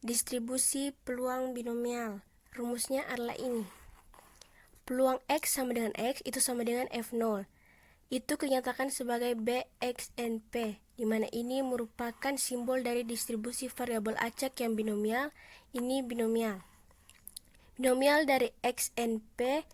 Distribusi peluang binomial. Rumusnya adalah ini. Peluang X sama dengan X itu sama dengan F0. Itu dinyatakan sebagai BXNP, di mana ini merupakan simbol dari distribusi variabel acak yang binomial. Ini binomial. Binomial dari XNP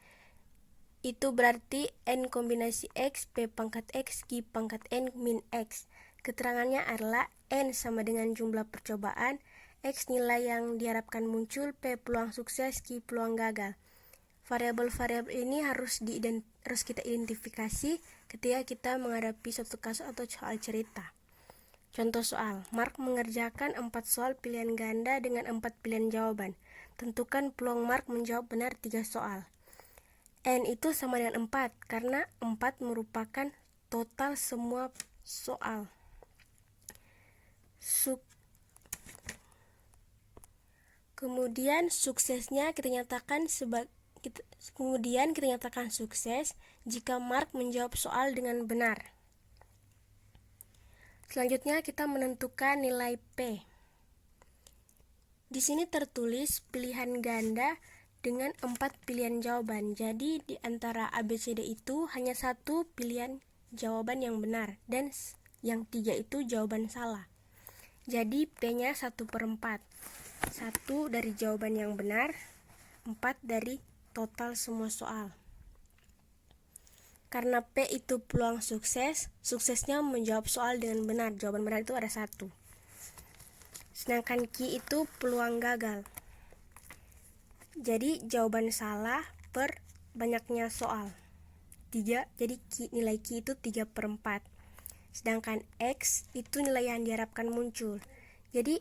itu berarti N kombinasi X, P pangkat X, Q pangkat N min X. Keterangannya adalah N sama dengan jumlah percobaan, X nilai yang diharapkan muncul, P peluang sukses, Q peluang gagal. Variabel-variabel ini harus kita identifikasi ketika kita menghadapi suatu kasus atau soal cerita. Contoh soal, Mark mengerjakan 4 soal pilihan ganda dengan 4 pilihan jawaban. Tentukan peluang Mark menjawab benar 3 soal. N itu sama dengan 4, karena 4 merupakan total semua soal. Kemudian suksesnya kita nyatakan sukses jika Mark menjawab soal dengan benar. Selanjutnya kita menentukan nilai P. Di sini tertulis pilihan ganda dengan 4 pilihan jawaban. Jadi di antara ABCD itu hanya satu pilihan jawaban yang benar dan yang 3 itu jawaban salah. Jadi P-nya 1/4. 1 dari jawaban yang benar, 4 dari total semua soal. Karena P itu peluang sukses, suksesnya menjawab soal dengan benar. Jawaban benar itu ada 1. Sedangkan Q itu peluang gagal. Jadi jawaban salah per banyaknya soal 3, jadi nilai Q itu 3/4. Sedangkan X itu nilai yang diharapkan muncul. Jadi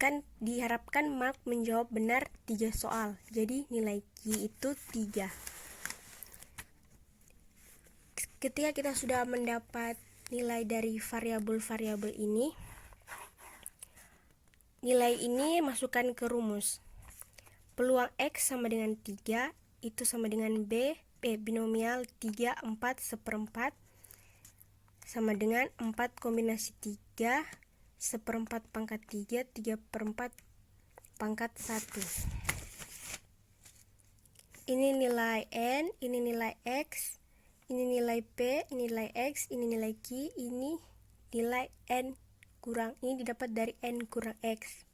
kan diharapkan Mark menjawab benar 3 soal. Jadi nilai Q itu 3. Ketika kita sudah mendapat nilai dari variabel-variabel ini, nilai ini masukkan ke rumus. Peluang X sama dengan 3, itu sama dengan binomial 3, 4, 1/4, sama dengan 4 kombinasi 3, 1/4 pangkat 3, 3/4 pangkat 1. Ini nilai N, ini nilai X, ini nilai P, ini nilai X, ini nilai Q, ini nilai N kurang, ini didapat dari N kurang X.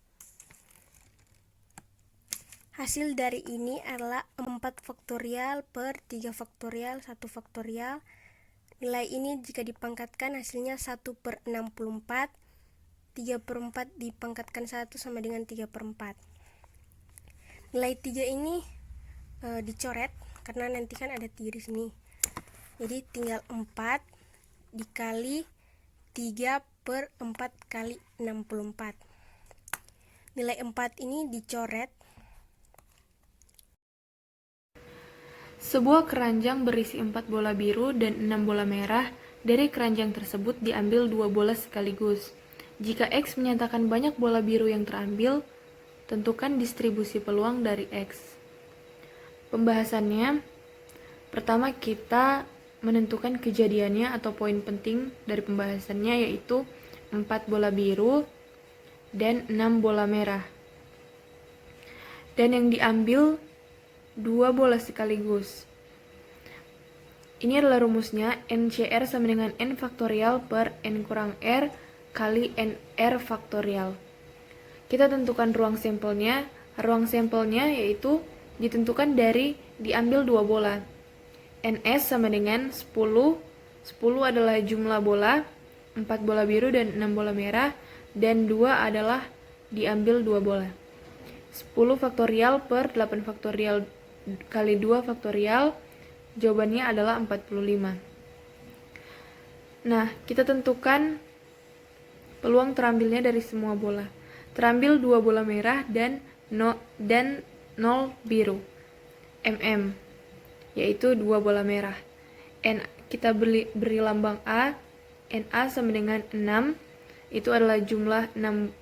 Hasil dari ini adalah 4 faktorial per 3 faktorial, 1 faktorial. Nilai ini jika dipangkatkan hasilnya 1/64. 3/4 dipangkatkan 1 sama dengan 3/4. Nilai 3 ini dicoret karena nanti kan ada 3 di sini. Jadi tinggal 4 dikali 3/4 kali 64. Nilai 4 ini dicoret. Sebuah keranjang berisi 4 bola biru dan 6 bola merah. Dari keranjang tersebut diambil 2 bola sekaligus. Jika X menyatakan banyak bola biru yang terambil, tentukan distribusi peluang dari X. Pembahasannya, pertama kita menentukan kejadiannya atau poin penting dari pembahasannya, yaitu 4 bola biru dan 6 bola merah. Dan yang diambil 2 bola sekaligus. Ini adalah rumusnya, NCR sama dengan N faktorial per N kurang R kali NR faktorial. Kita tentukan ruang sampelnya. Ruang sampelnya yaitu ditentukan dari diambil 2 bola. NS sama dengan 10. 10 adalah jumlah bola, 4 bola biru dan 6 bola merah, dan 2 adalah diambil 2 bola. 10 faktorial per 8 faktorial kali 2 faktorial, jawabannya adalah 45. Nah, kita tentukan peluang terambilnya dari semua bola. Terambil 2 bola merah dan 0 biru. MM, yaitu 2 bola merah. N kita beri lambang A. NA sama dengan 6, itu adalah jumlah 6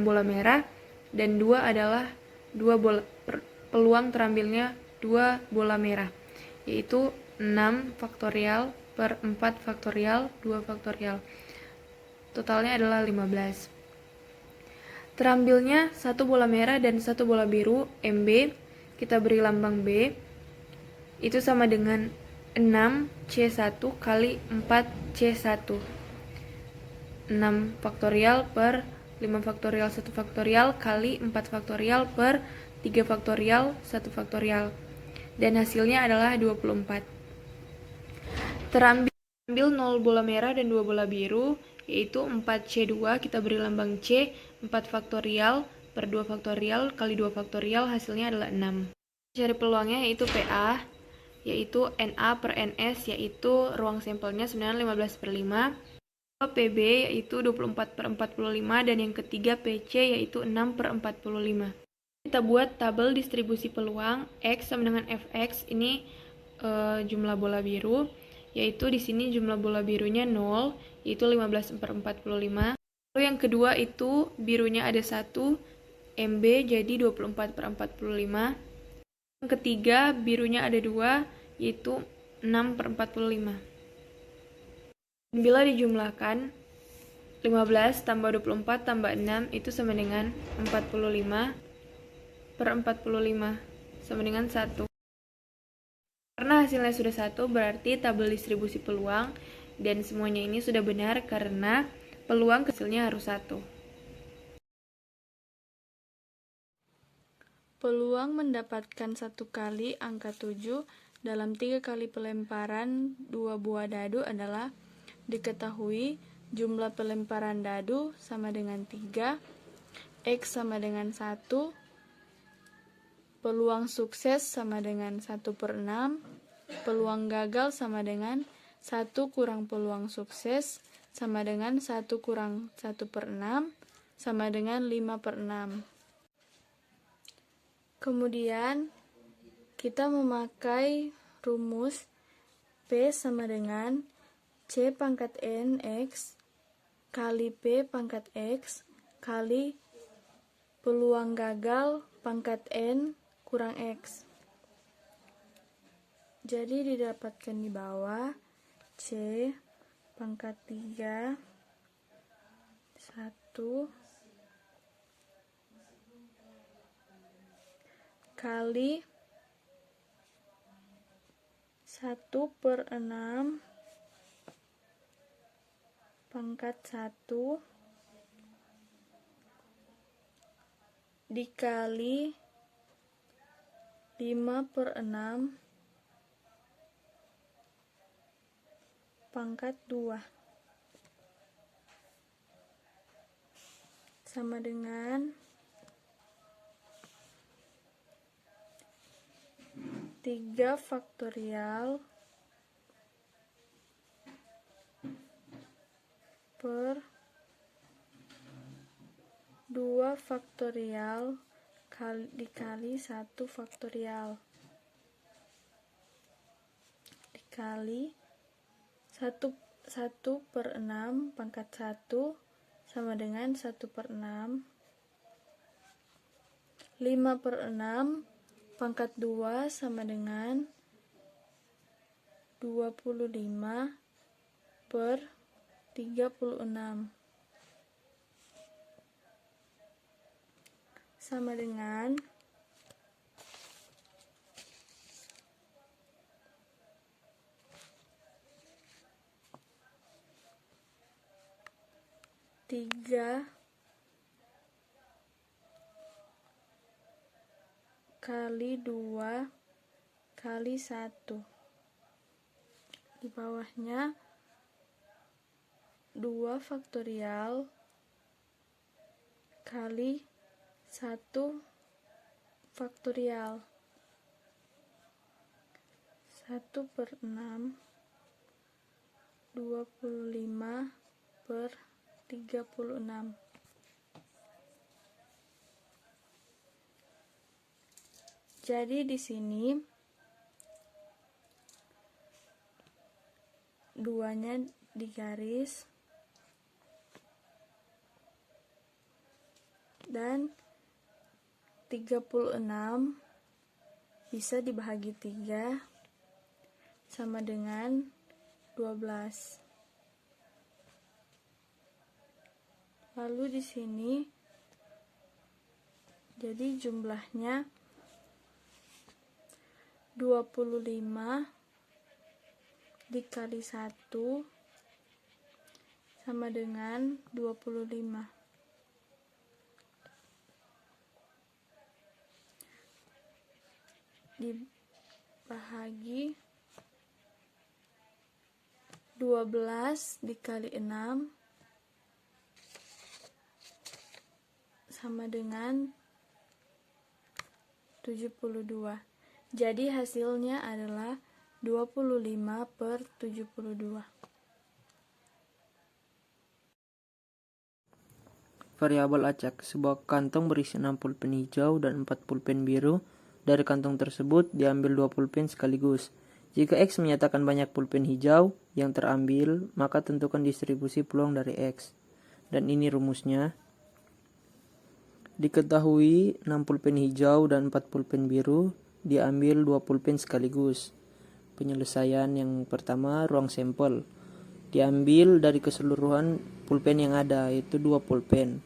bola merah, dan 2 adalah 2 bola peluang terambilnya 2 bola merah, yaitu 6 faktorial per 4 faktorial 2 faktorial. Totalnya adalah 15. Terambilnya satu bola merah dan satu bola biru, MB, kita beri lambang B, itu sama dengan 6C1 kali 4C1. 6 faktorial per 5 faktorial 1 faktorial kali 4 faktorial per 3 faktorial 1 faktorial. Dan hasilnya adalah 24. Terambil 0 bola merah dan 2 bola biru, yaitu 4C2, kita beri lambang C, 4 faktorial per 2 faktorial kali 2 faktorial, hasilnya adalah 6. Cari peluangnya yaitu PA, yaitu NA per NS, yaitu ruang sampelnya sebenarnya 15/5. PB yaitu 24/45, dan yang ketiga PC yaitu 6/45. Kita buat tabel distribusi peluang X sama dengan Fx, ini jumlah bola biru, yaitu di sini jumlah bola birunya 0, yaitu 15/45. Lalu yang kedua itu birunya ada 1, MB jadi 24/45. Yang ketiga birunya ada 2, yaitu 6/45. Bila dijumlahkan, 15 tambah 24 tambah 6 itu sama dengan 45/45, sama dengan 1. Karena hasilnya sudah 1, berarti tabel distribusi peluang dan semuanya ini sudah benar karena peluang hasilnya harus 1. Peluang mendapatkan 1 kali angka 7 dalam 3 kali pelemparan 2 buah dadu adalah: diketahui jumlah pelemparan dadu sama dengan 3, X sama dengan 1, peluang sukses sama dengan 1/6, peluang gagal sama dengan 1 kurang peluang sukses sama dengan 1 kurang 1/6 sama dengan 5/6. Kemudian kita memakai rumus P sama dengan C pangkat N X kali P pangkat X kali peluang gagal pangkat N kurang X. Jadi didapatkan di bawah C pangkat 3 1 kali 1/6 pangkat 1 dikali 5/6 pangkat 2 sama dengan 3 faktorial per 2 faktorial dikali 1 faktorial dikali 1/6 pangkat 1 sama dengan 1/6, 5/6 pangkat 2 sama dengan 25/36 sama dengan 3 kali 2 kali 1. Di bawahnya 2 faktorial kali 1 faktorial 1/6 25/36. Jadi di sini duanya digaris dan 36 bisa dibagi 3 sama dengan 12. Lalu di sini Jadi jumlahnya 25 dikali 1 sama dengan 25. Dibahagi 12 dikali 6 sama dengan 72. Jadi hasilnya adalah 25/72. Variabel acak, sebuah kantong berisi 6 pulpen hijau dan 4 pulpen biru. Dari kantong tersebut diambil 2 pulpen sekaligus. Jika X menyatakan banyak pulpen hijau yang terambil, maka tentukan distribusi peluang dari X. Dan ini rumusnya. Diketahui 6 pulpen hijau dan 4 pulpen biru, diambil 2 pulpen sekaligus. Penyelesaian yang pertama, ruang sampel. Diambil dari keseluruhan pulpen yang ada, yaitu 2 pulpen.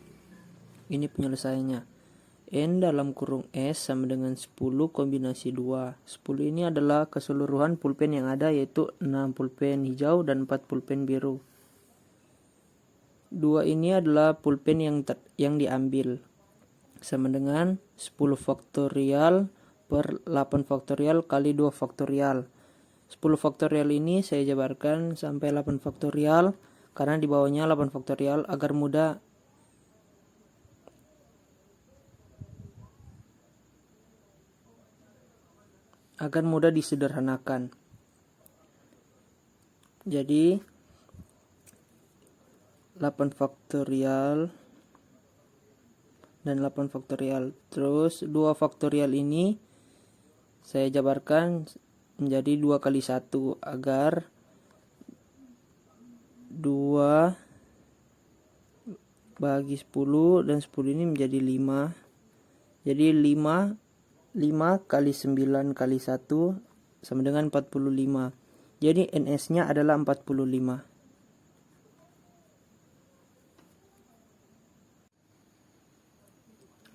Ini penyelesaiannya. N dalam kurung S sama dengan 10 kombinasi 2. 10 ini adalah keseluruhan pulpen yang ada, yaitu 6 pulpen hijau dan 4 pulpen biru. 2 ini adalah pulpen yang diambil. Sama dengan 10 faktorial per 8 faktorial kali 2 faktorial. 10 faktorial ini saya jabarkan sampai 8 faktorial karena di bawahnya 8 faktorial agar mudah disederhanakan. Jadi 8 faktorial dan 8 faktorial. Terus 2 faktorial ini saya jabarkan menjadi 2 kali 1 agar 2 bagi 10 dan 10 ini menjadi 5. Jadi 5 kali 9 kali 1 sama dengan 45. Jadi NS-nya adalah 45.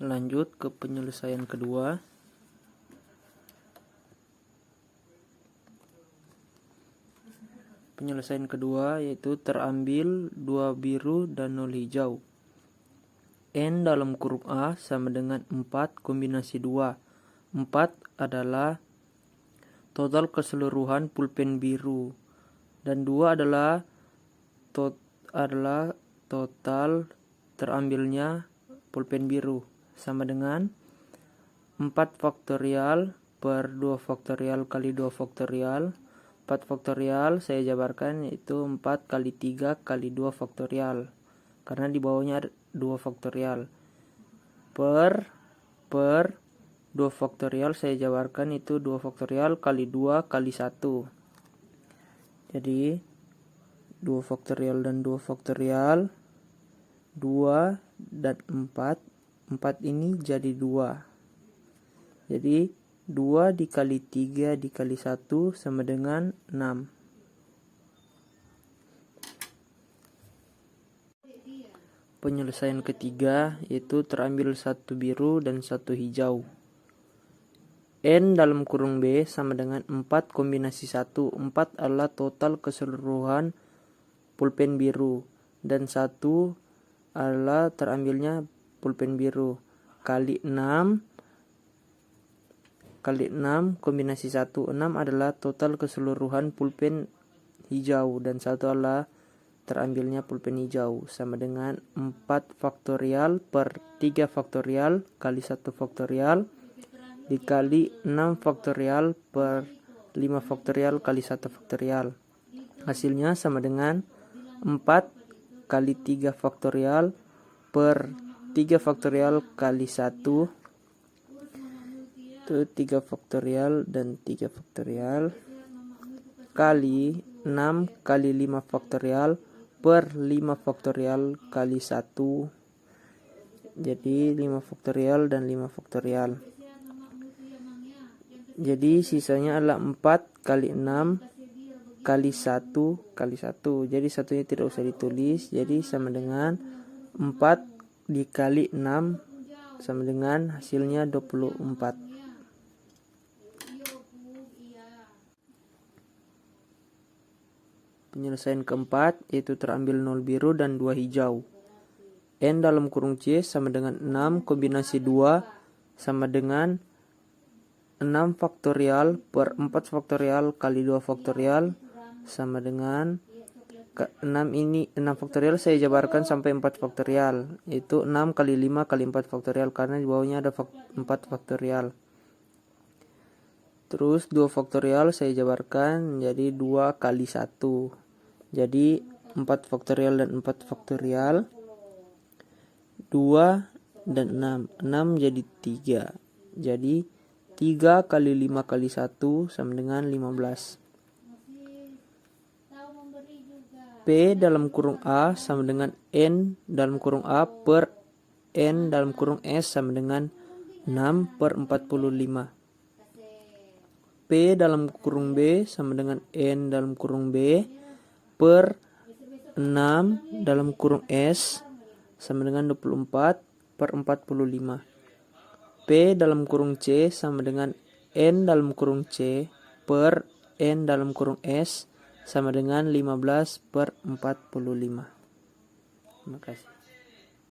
Lanjut ke penyelesaian kedua. Penyelesaian kedua yaitu terambil 2 biru dan 0 hijau. N dalam kurung A sama dengan 4 kombinasi 2. 4 adalah total keseluruhan pulpen biru dan 2 adalah total terambilnya pulpen biru, sama dengan 4 faktorial per 2 faktorial kali 2 faktorial. 4 faktorial saya jabarkan yaitu 4 kali 3 kali 2 faktorial karena di bawahnya ada 2 faktorial per 2 faktorial saya jabarkan itu 2 faktorial kali 2 kali 1. Jadi 2 faktorial dan 2 faktorial, 2 dan 4 ini jadi 2. Jadi 2 dikali 3 dikali 1 sama dengan 6. Penyelesaian ketiga yaitu terambil 1 biru dan 1 hijau. N dalam kurung B sama dengan 4 kombinasi 1. 4 adalah total keseluruhan pulpen biru dan 1 adalah terambilnya pulpen biru kali 6 kombinasi 1. 6 adalah total keseluruhan pulpen hijau dan 1 adalah terambilnya pulpen hijau, sama dengan 4 faktorial per 3 faktorial kali 1 faktorial dikali 6 faktorial per 5 faktorial kali 1 faktorial. Hasilnya sama dengan 4 kali 3 faktorial per 3 faktorial kali 1 itu 3 faktorial dan 3 faktorial kali 6 kali 5 faktorial per 5 faktorial kali 1. Jadi 5 faktorial dan 5 faktorial. Jadi sisanya adalah 4 kali 6 kali 1 kali 1. Jadi satunya tidak usah ditulis. Jadi sama dengan 4 dikali 6 sama dengan hasilnya 24. Penyelesaian keempat yaitu terambil 0 biru dan 2 hijau. N dalam kurung C sama dengan 6 kombinasi 2 sama dengan 6 faktorial per 4 faktorial kali 2 faktorial sama dengan 6 faktorial saya jabarkan sampai 4 faktorial, yaitu 6 kali 5 kali 4 faktorial karena di bawahnya ada 4 faktorial. Terus 2 faktorial saya jabarkan menjadi 2 kali 1. Jadi 4 faktorial dan 4 faktorial 2 dan 6 jadi 3. Jadi 3 kali 5 kali 1 sama dengan 15. P dalam kurung A sama dengan N dalam kurung A per N dalam kurung S sama dengan 6 per 45. P dalam kurung B sama dengan N dalam kurung B per 6 dalam kurung S sama dengan 24 per 45. P dalam kurung C sama dengan N dalam kurung C per N dalam kurung S sama dengan 15 per 45. Terima kasih.